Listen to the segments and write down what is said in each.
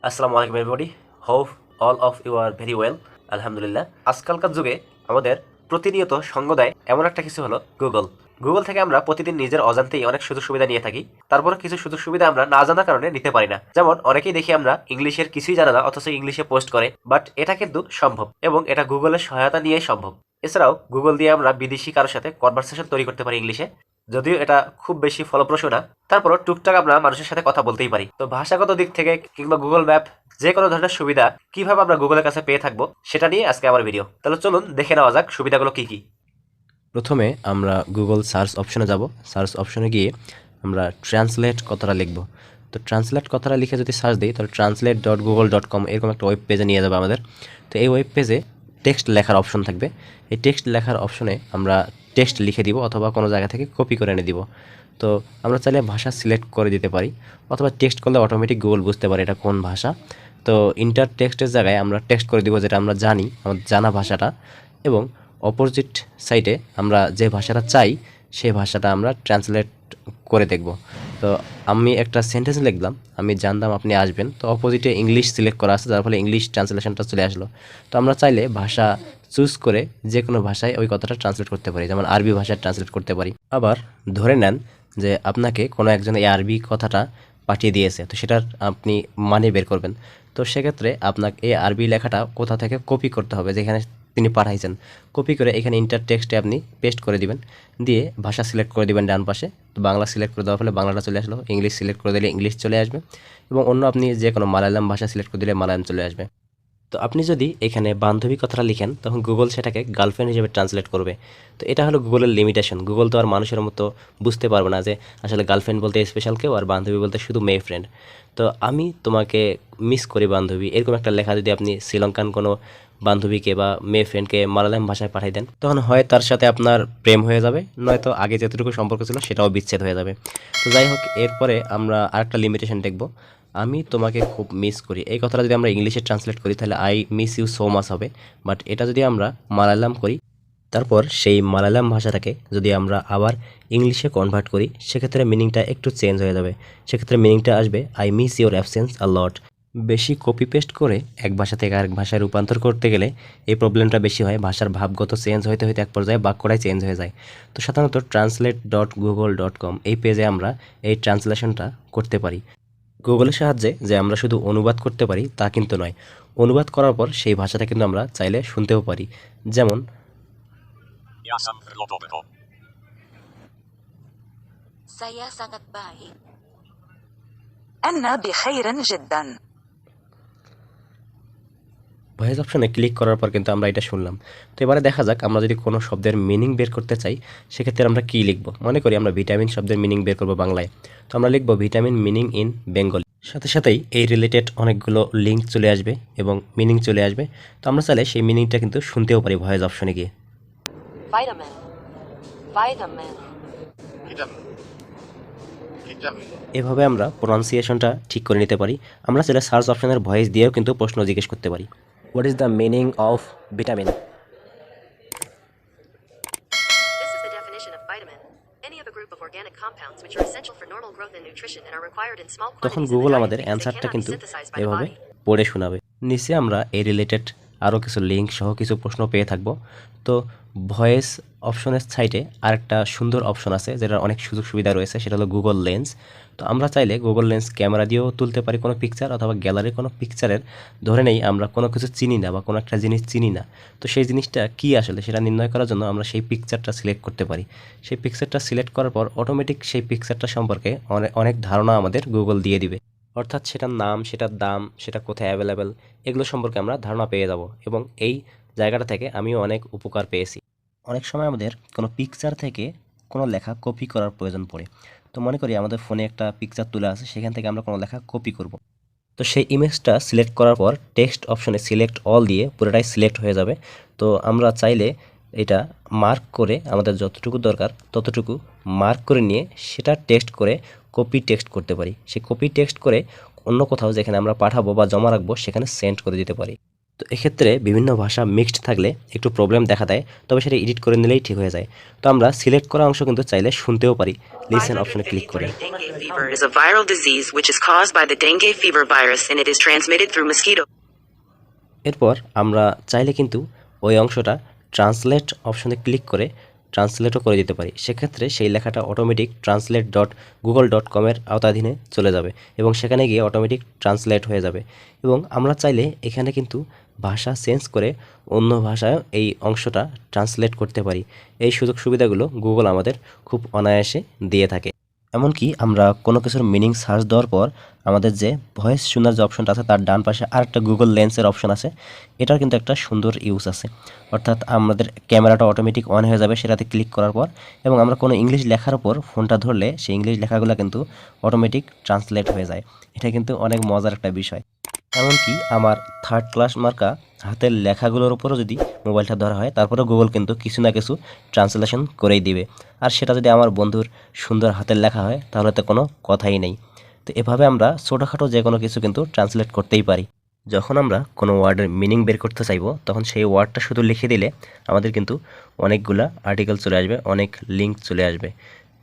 আসসালামু আলাইকুম everybody. Hope all of you are very well. আলহামদুলিল্লাহ। আজকালকার যুগে আমাদের প্রতিনিয়ত সঙ্গ দেয় এমন একটা কিছু হলো গুগল। গুগল থেকে আমরা প্রতিদিন নিজের অজান্তেই অনেক সুযোগ সুবিধা নিয়ে থাকি। তারপরে কিছু সুযোগ সুবিধা আমরা না জানার কারণে নিতে পারি না। যেমন অনেকেই দেখি আমরা ইংলিশের কিছুই জানা না অথচ ইংলিশে পোস্ট করে, বাট এটা কিন্তু সম্ভব এবং এটা গুগলের সহায়তা নিয়েই সম্ভব। এছাড়াও গুগল দিয়ে আমরা বিদেশি কারোর সাথে কনভারসেশন তৈরি করতে পারি ইংলিশে, যদিও এটা খুব বেশি ফলপ্রসূ না। তারপরও টুকটাক আমরা মানুষের সাথে কথা বলতেই পারি। তো ভাষাগত দিক থেকে কিংবা গুগল ম্যাপ যে কোনো ধরনের সুবিধা কিভাবে আমরা গুগলের কাছে পেয়ে থাকবো সেটা নিয়ে আজকে আমার ভিডিও। তাহলে চলুন দেখে নেওয়া যাক সুবিধাগুলো কি কি। প্রথমে আমরা গুগল সার্চ অপশনে যাব। সার্চ অপশনে গিয়ে আমরা ট্রান্সলেট কথাটা লিখব। তো ট্রান্সলেট কথাটা লিখে যদি সার্চ দিই তাহলে translate.google.com এরকম একটা ওয়েব পেজে নিয়ে যাবে আমাদের। তো এই ওয়েব পেজে টেক্সট লেখার অপশন থাকবে। এই টেক্সট লেখার অপশনে আমরা টেক্সট লিখে দিব অথবা কোনো জায়গা থেকে কপি করে এনে দিব। তো আমরা চাইলে ভাষা সিলেক্ট করে দিতে পারি অথবা টেক্সট করলে অটোমেটিক গুগল বুঝতে পারে এটা কোন ভাষা। তো ইন্টার টেক্সটের জায়গায় আমরা টেক্সট করে দিব যেটা আমরা জানি, আমাদের জানা ভাষাটা, এবং অপোজিট সাইডে আমরা যে ভাষাটা চাই সেই ভাষাটা আমরা ট্রান্সলেট করে দেখব। তো আমি একটা সেন্টেন্স লিখলাম, আমি জানতাম আপনি আসবেন। তো অপোজিটে ইংলিশ সিলেক্ট করা আছে, যার ফলে ইংলিশ ট্রান্সলেশনটা চলে আসলো। তো আমরা চাইলে ভাষা চুজ করে যে কোনো ভাষায় ওই কথাটা ট্রান্সলেট করতে পারি, যেমন আরবি ভাষায় ট্রান্সলেট করতে পারি। আবার ধরে নেন যে আপনাকে কোনো একজন এই আরবি কথাটা পাঠিয়ে দিয়েছে, তো সেটার আপনি মানে বের করবেন। তো সেক্ষেত্রে আপনাকে এই আরবি লেখাটা কোথা থেকে কপি করতে হবে, যেখানে তিনি পাঠাইছেন, কপি করে এখানে ইন্টার টেক্সটে আপনি পেস্ট করে দিবেন, দিয়ে ভাষা সিলেক্ট করে দিবেন ডান পাশে। তো বাংলা সিলেক্ট করে দেওয়ার ফলে বাংলাটা চলে আসলো, ইংলিশ সিলেক্ট করে দিলে ইংলিশ চলে আসবে, এবং অন্য আপনি যে কোনো মালায়ালাম ভাষা সিলেক্ট করে দিলে মালায়ালাম চলে আসবে। তো আপনি যদি এখানে বান্ধবী কথাটা লিখেন তখন গুগল সেটাকে গার্লফ্রেন্ড হিসেবে ট্রান্সলেট করবে। তো এটা হলো গুগলের লিমিটেশন। গুগল তো আর মানুষের মতো বুঝতে পারবে না যে আসলে গার্লফ্রেন্ড বলতে স্পেশাল কেউ আর বান্ধবী বলতে শুধু মেয়ে ফ্রেন্ড। তো আমি তোমাকে মিস করি বান্ধবী, এরকম একটা লেখা যদি আপনি শ্রীলঙ্কান কোনো বান্ধবীকে বা মেয়ে ফ্রেন্ডকে মালায়ালাম ভাষায় পাঠিয়ে দেন, তখন হয় তার সাথে আপনার প্রেম হয়ে যাবে, নয়তো আগে যতটুকু সম্পর্ক ছিল সেটাও বিচ্ছেদ হয়ে যাবে। তো যাই হোক, এরপরে আমরা আরেকটা লিমিটেশন দেখব। আমি তোমাকে খুব মিস করি, এই কথাটা যদি আমরা ইংলিশে ট্রান্সলেট করি তাহলে I miss you so much হবে। বাট এটা যদি আমরা মালায়ালাম করি, তারপর সেই মালায়ালাম ভাষাটাকে যদি আমরা আবার ইংলিশে কনভার্ট করি, সেক্ষেত্রে মিনিংটা একটু চেঞ্জ হয়ে যাবে। সেক্ষেত্রে মিনিংটা আসবে আই মিস ইউর অ্যাবসেন্স আ লট। বেশি কপি পেস্ট করে এক ভাষা থেকে আরেক ভাষায় রূপান্তর করতে গেলে এই প্রবলেমটা বেশি হয়, ভাষার ভাবগত চেঞ্জ হইতে হইতে এক পর্যায়ে বাক্যটাই চেঞ্জ হয়ে যায়। তো সাধারণত translate.google.com এই পেজে আমরা এই ট্রান্সলেশনটা করতে পারি। গুগলের সাহায্যে যে আমরা শুধু অনুবাদ করতে পারি তা কিন্তু নয়, অনুবাদ করার পর সেই ভাষাটা কিন্তু আমরা চাইলে শুনতেও পারি। যেমন Saya sangat baik. أنا بخير جدا. ভয়েস অপশনে ক্লিক করার পর কিন্তু আমরা এটা শুনলাম। তো এবারে দেখা যাক আমরা যদি কোনো শব্দের মিনিং বের করতে চাই সেক্ষেত্রে আমরা কী লিখব। মনে করি আমরা ভিটামিন শব্দের মিনিং বের করব বাংলায়, তো আমরা লিখব ভিটামিন মিনিং ইন বেঙ্গলি। সাথে সাথেই এই রিলেটেড অনেকগুলো লিঙ্ক চলে আসবে এবং মিনিং চলে আসবে। তো আমরা চাইলে সেই মিনিংটা কিন্তু শুনতেও পারি ভয়েস অপশনে গিয়ে। Vitamin. Vitamin. এভাবে আমরা প্রনাউন্সিয়েশনটা ঠিক করে নিতে পারি। আমরা চাইলে সার্চ অপশনের ভয়েস দিয়েও কিন্তু প্রশ্ন জিজ্ঞেস করতে পারি। What is the meaning of vitamin? This is the definition of vitamin. Any of a group of organic compounds which are essential for normal growth and nutrition and are required in small তখন quantities in the Google diet আমাদের because they অ্যান্সারটা cannot be কিন্তু synthesized by the এভাবে body. পড়ে শোনাবে। নিচে আমরা এই রিলেটেড আরও কিছু লিঙ্ক সহ কিছু প্রশ্ন পেয়ে থাকব। তো ভয়েস অপশনের সাইডে আরেকটা সুন্দর অপশন আছে যেটার অনেক সুযোগ সুবিধা রয়েছে, সেটা হলো গুগল লেন্স। তো আমরা চাইলে গুগল লেন্স ক্যামেরা দিয়েও তুলতে পারি কোনো পিকচার, অথবা গ্যালারির কোনো পিকচারের ধরে নেই আমরা কোনো কিছু চিনি না বা কোনো একটা জিনিস চিনি না, তো সেই জিনিসটা কী আসলে সেটা নির্ণয় করার জন্য আমরা সেই পিকচারটা সিলেক্ট করতে পারি। সেই পিকচারটা সিলেক্ট করার পর অটোমেটিক সেই পিকচারটা সম্পর্কে অনেক ধারণা আমাদের গুগল দিয়ে দিবে। অর্থাৎ সেটার নাম, সেটার দাম, সেটা কোথায় অ্যাভেলেবেল, এগুলো সম্পর্কে আমরা ধারণা পেয়ে যাব। এবং এই জায়গাটা থেকে আমিও অনেক উপকার পেয়েছি। অনেক সময় আমাদের কোনো পিকচার থেকে কোনো লেখা কপি করার প্রয়োজন পড়ে। তো মনে করি আমাদের ফোনে একটা পিকচার তুলে আছে, সেখান থেকে আমরা কোনো লেখা কপি করব। তো সেই ইমেজটা সিলেক্ট করার পর টেক্সট অপশনে সিলেক্ট অল দিয়ে পুরোটাই সিলেক্ট হয়ে যাবে। তো আমরা চাইলে এটা মার্ক করে আমাদের যতটুকু দরকার ততটুকু মার্ক করে নিয়ে সেটা টেক্সট করে কপি টেক্সট করতে পারি। সেই কপি টেক্সট করে অন্য কোথাও যেখানে আমরা পাঠাবো বা জমা রাখবো সেখানে সেন্ড করে দিতে পারি। তো তো এক্ষেত্রে বিভিন্ন ভাষা মিক্সড থাকলে একটু প্রবলেম দেখা দেয়, তবে সেটা এডিট করে নিলেই ঠিক হয়ে যায়। তো আমরা সিলেক্ট করা অংশ কিন্তু চাইলে শুনতেও পারি লিসেন অপশনে ক্লিক করে। Dengue fever is a viral disease which is caused by the dengue fever virus and it is transmitted through mosquito. এরপর আমরা চাইলে কিন্তু ওই অংশটা ট্রান্সলেট অপশনে ক্লিক করে ট্রান্সলেটও করে দিতে পারি। সেক্ষেত্রে সেই লেখাটা অটোমেটিক translate.google.com-এর আওতাধীনে চলে যাবে এবং সেখানে গিয়ে অটোমেটিক ট্রান্সলেট হয়ে যাবে। এবং আমরা চাইলে এখানে কিন্তু ভাষা চেঞ্জ করে অন্য ভাষায় এই অংশটা ট্রান্সলেট করতে পারি। এই সুযোগ সুবিধাগুলো গুগল আমাদের খুব অনায়াসে দিয়ে থাকে। এমনকি আমরা কোনো কিছুর মিনিং সার্চ দেওয়ার পর আমাদের যে ভয়েস শোনার যে অপশনটা আছে তার ডান পাশে আরেকটা গুগল লেন্সের অপশন আছে, এটার কিন্তু একটা সুন্দর ইউজ আছে। অর্থাৎ আমাদের ক্যামেরাটা অটোমেটিক অন হয়ে যাবে সেটাতে ক্লিক করার পর, এবং আমরা কোনো ইংলিশ লেখার উপর ফোনটা ধরলে সেই ইংলিশ লেখাগুলো কিন্তু অটোমেটিক ট্রান্সলেট হয়ে যায়। এটা কিন্তু অনেক মজার একটা বিষয়। এমনকি আমার 3rd ক্লাস মার্কা হাতের লেখাগুলোর উপরও যদি মোবাইলটা ধরা হয় তারপরেও গুগল কিন্তু কিছু না কিছু ট্রান্সলেশন করেই দিবে। আর সেটা যদি আমার বন্ধুর সুন্দর হাতের লেখা হয় তাহলে তো কোনো কথাই নেই। তো এভাবে আমরা ছোটোখাটো যে কোনো কিছু কিন্তু ট্রান্সলেট করতেই পারি। যখন আমরা কোনো ওয়ার্ডের মিনিং বের করতে চাইবো তখন সেই ওয়ার্ডটা শুধু লিখে দিলে আমাদের কিন্তু অনেকগুলা আর্টিকেল চলে আসবে, অনেক লিঙ্ক চলে আসবে।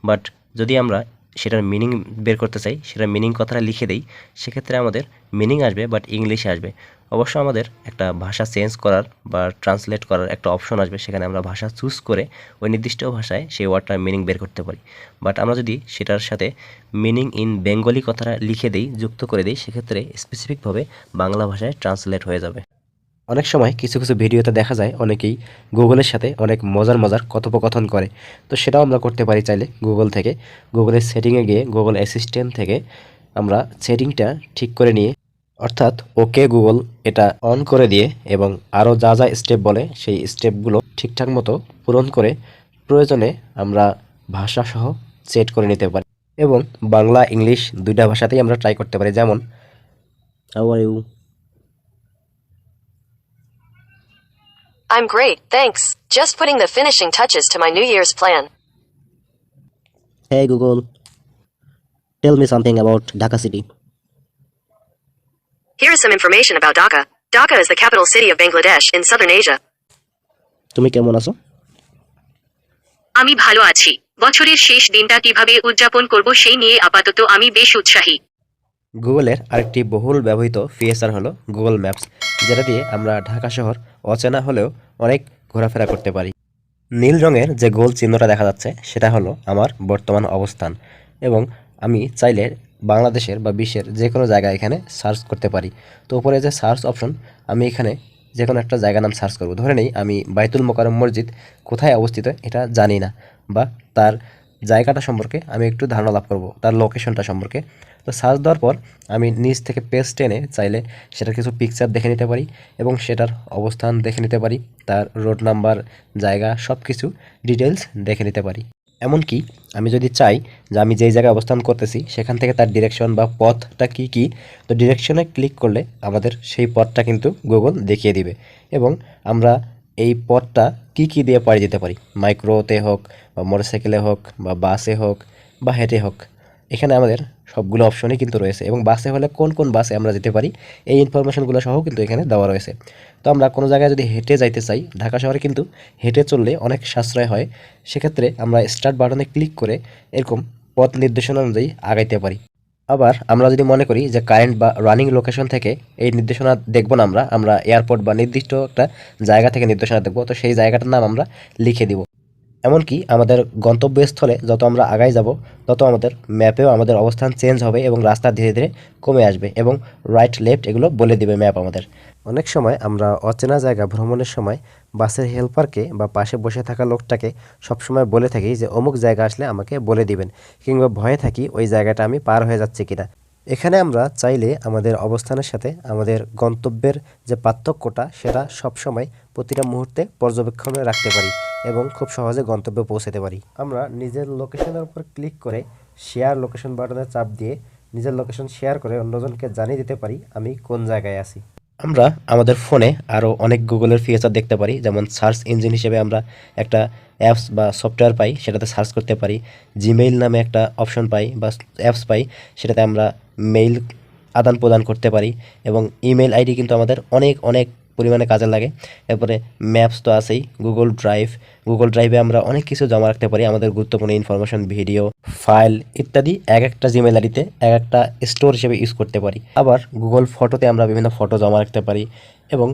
বাট যদি আমরা সেটার মিনিং বের করতে চাই, সেটার মিনিং কথাটা লিখে দেই, সেক্ষেত্রে আমাদের মিনিং আসবে বাট ইংলিশে আসবে। অবশ্য আমাদের একটা ভাষা চেঞ্জ করার বা ট্রান্সলেট করার একটা অপশন আসবে, সেখানে আমরা ভাষা চুজ করে ওই নির্দিষ্ট ভাষায় সেই ওয়ার্ডটার মিনিং বের করতে পারি। বাট আমরা যদি সেটার সাথে মিনিং ইন বেঙ্গলি কথাটা লিখে দেই, যুক্ত করে দিই, সেক্ষেত্রে স্পেসিফিকভাবে বাংলা ভাষায় ট্রান্সলেট হয়ে যাবে। অনেক সময় কিছু কিছু ভিডিওতে দেখা যায় অনেকেই গুগলের সাথে অনেক মজার মজার কথোপকথন করে। তো সেটাও আমরা করতে পারি চাইলে গুগল থেকে। গুগলের সেটিংয়ে গিয়ে গুগল অ্যাসিস্ট্যান্ট থেকে আমরা সেটিংটা ঠিক করে নিয়ে, অর্থাৎ ওকে গুগল এটা অন করে দিয়ে এবং আরও যা যা স্টেপ বলে সেই স্টেপগুলো ঠিকঠাক মতো পূরণ করে প্রয়োজনে আমরা ভাষাসহ সেট করে নিতে পারি। এবং বাংলা ইংলিশ দুইটা ভাষাতেই আমরা ট্রাই করতে পারি। যেমন how are you, I'm great, thanks. Just putting the finishing touches to my New Year's plan. hey Google, tell me something about Dhaka city. Here is some information about Dhaka. Dhaka is the capital city of Bangladesh in southern Asia. তুমি কেমন আছো? আমি ভালো আছি। বছরের শেষ দিনটা কিভাবে উদযাপন করব সেই নিয়ে আপাতত আমি বেশ উৎসাহী। গুগলের আরেকটি বহুল ব্যবহৃত ফিচার হলো গুগল ম্যাপস, যেটা দিয়ে আমরা ঢাকা শহর অচেনা হলেও অনেক ঘোরাফেরা করতে পারি। নীল রঙের যে গোল চিহ্নটা দেখা যাচ্ছে সেটা হলো আমার বর্তমান অবস্থান, এবং আমি চাইলে বাংলাদেশের বা বিশ্বের যে কোনো জায়গা এখানে সার্চ করতে পারি। তো উপরে যে সার্চ অপশন, আমি এখানে যে কোনো একটা জায়গার নাম সার্চ করব। ধরে নেই আমি বাইতুল মোকাররম মসজিদ কোথায় অবস্থিত এটা জানি না, বা তার জায়গাটা সম্পর্কে আমি একটু ধারণা লাভ করব, তার লোকেশনটা সম্পর্কে। তো সার্চ দেওয়ার পর আমি নিচ থেকে পেজ টেনে চাইলে সেটার কিছু পিকচার দেখে নিতে পারি এবং সেটার অবস্থান দেখে নিতে পারি, তার রোড নাম্বার, জায়গা, সব কিছু ডিটেলস দেখে নিতে পারি। এমনকি আমি যদি চাই যে আমি যেই জায়গায় অবস্থান করতেছি সেখান থেকে তার ডিরেকশন বা পথটা কি কি, তো ডিরেকশনে ক্লিক করলে আমাদের সেই পথটা কিন্তু গুগল দেখিয়ে দিবে। এবং আমরা এই পথটা কি কি দিয়ে পাড়ি দিতে পারি, মাইক্রোতে হোক বা মোটরসাইকেলে হোক বা বাসে হোক বা হেঁটে হোক, এখানে আমাদের সবগুলো অপশনই কিন্তু রয়েছে। এবং বাসে হলে কোন কোন বাসে আমরা যেতে পারি এই ইনফরমেশনগুলো সহ কিন্তু এখানে দেওয়া রয়েছে। তো আমরা কোনো জায়গায় যদি হেঁটে যাইতে চাই, ঢাকা শহরে কিন্তু হেঁটে চললে অনেক সাশ্রয় হয়। সেক্ষেত্রে আমরা স্টার্ট বাটনে ক্লিক করে এরকম পথ নির্দেশনা অনুযায়ী আগাইতে পারি। আবার আমরা যদি মনে করি যে কারেন্ট বা রানিং লোকেশন থেকে এই নির্দেশনা দেখব না, আমরা এয়ারপোর্ট বা নির্দিষ্ট একটা জায়গা থেকে নির্দেশনা দেখব, তো সেই জায়গাটার নাম আমরা লিখে দিব। এমনকি আমাদের গন্তব্যস্থলে যত আমরা আগাই যাব তত আমাদের ম্যাপেও আমাদের অবস্থান চেঞ্জ হবে এবং রাস্তা ধীরে ধীরে কমে আসবে এবং রাইট লেফট এগুলো বলে দিবে ম্যাপ আমাদের। অনেক সময় আমরা অচেনা জায়গা ভ্রমণের সময় বাসের হেল্পারকে বা পাশে বসে থাকা লোকটাকে সবসময় বলে থাকি যে অমুক জায়গা আসলে আমাকে বলে দিবেন, কিংবা ভয়ে থাকি ওই জায়গাটা আমি পার হয়ে যাচ্ছি কিনা। এখানে আমরা চাইলে আমাদের অবস্থানের সাথে আমাদের গন্তব্যের যে পার্থক্যটা সেটা সবসময় প্রতিটা মুহূর্তে পর্যবেক্ষণে রাখতে পারি এবং খুব সহজে গন্তব্যে পৌঁছাতে পারি। আমরা নিজের লোকেশনের উপর ক্লিক করে শেয়ার লোকেশন বাটনে চাপ দিয়ে নিজের লোকেশন শেয়ার করে অন্যজনকে জানিয়ে দিতে পারি আমি কোন জায়গায় আছি। আমরা আমাদের ফোনে আরও অনেক গুগলের ফিচার দেখতে পারি, যেমন সার্চ ইঞ্জিন হিসেবে আমরা একটা অ্যাপস বা সফটওয়্যার পাই, সেটাতে সার্চ করতে পারি। জিমেইল নামে একটা অপশন পাই বা অ্যাপস পাই, সেটাতে আমরা মেইল আদান প্রদান করতে পারি। এবং ইমেল আইডি কিন্তু আমাদের অনেক অনেক পরিমাণে কাজে লাগে। এরপরে ম্যাপস তো আছেই, গুগল ড্রাইভে আমরা অনেক কিছু জমা রাখতে পারি, আমাদের গুরুত্বপূর্ণ ইনফরমেশন, ভিডিও, ফাইল ইত্যাদি এক একটা জিমেল আইডিতে এক একটা স্টোর হিসেবে ইউজ করতে পারি। আবার গুগল ফটোতে আমরা বিভিন্ন ফটো জমা রাখতে পারি। এবং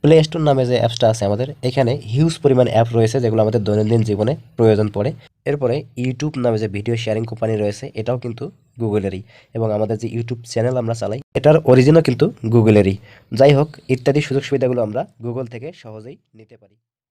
প্লে স্টোর নামে যে অ্যাপসটা আছে আমাদের, এখানে হিউজ পরিমাণ অ্যাপ রয়েছে যেগুলো আমাদের দৈনন্দিন জীবনে প্রয়োজন পড়ে। এরপরে ইউটিউব নামে যে ভিডিও শেয়ারিং কোম্পানি রয়েছে, এটাও কিন্তু গুগলেরই। এবং আমাদের যে ইউটিউব চ্যানেল আমরা চালাই, এটার অরিজিনও কিন্তু গুগলেরই। যাই হোক, ইত্যাদি সুযোগ সুবিধাগুলো আমরা গুগল থেকে সহজেই নিতে পারি।